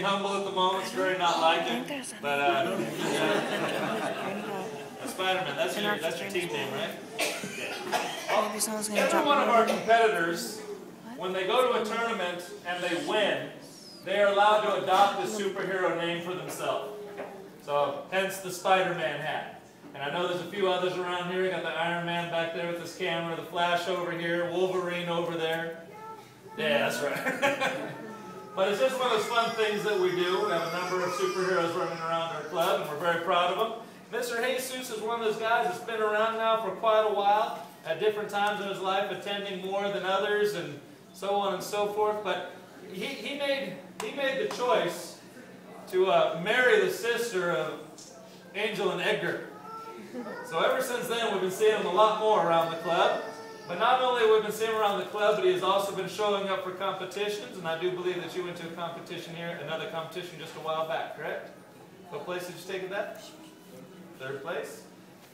humble at the moment. It's very not like it. But Spider-Man, that's your team name, right? Maybe someone's gonna Every one of our competitors, when they go to a tournament and they win, they are allowed to adopt a superhero name for themselves. So, hence the Spider-Man hat. And I know there's a few others around here. We got the Iron Man back there with his camera, the Flash over here, Wolverine over there. Yeah, that's right. But it's just one of those fun things that we do. We have a number of superheroes running around our club, and we're very proud of them. Mr. Jesus is one of those guys that's been around now for quite a while, at different times in his life, attending more than others, and so on and so forth. But he made the choice to marry the sister of Angel and Edgar. So ever since then, we've been seeing him a lot more around the club. But not only have we been seeing him around the club, but he has also been showing up for competitions. And I do believe that you went to a competition here, another competition just a while back, correct? What place did you take at that? Third place.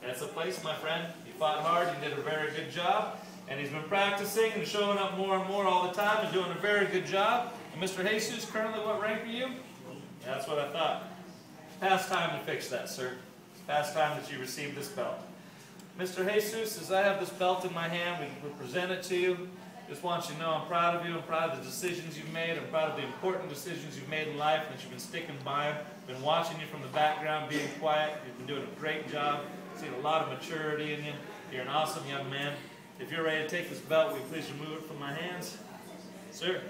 That's a place, my friend. You fought hard, you did a very good job. And he's been practicing and showing up more and more all the time and doing a very good job. And Mr. Jesus, currently what rank are you? Yeah, that's what I thought. Past time to fix that, sir. It's past time that you received this belt. Mr. Jesus, as I have this belt in my hand, we present it to you. Just want you to know I'm proud of you. I'm proud of the decisions you've made. I'm proud of the important decisions you've made in life and that you've been sticking by them. Been watching you from the background, being quiet. You've been doing a great job. Seen a lot of maturity in you. You're an awesome young man. If you're ready to take this belt, will you please remove it from my hands? Sir.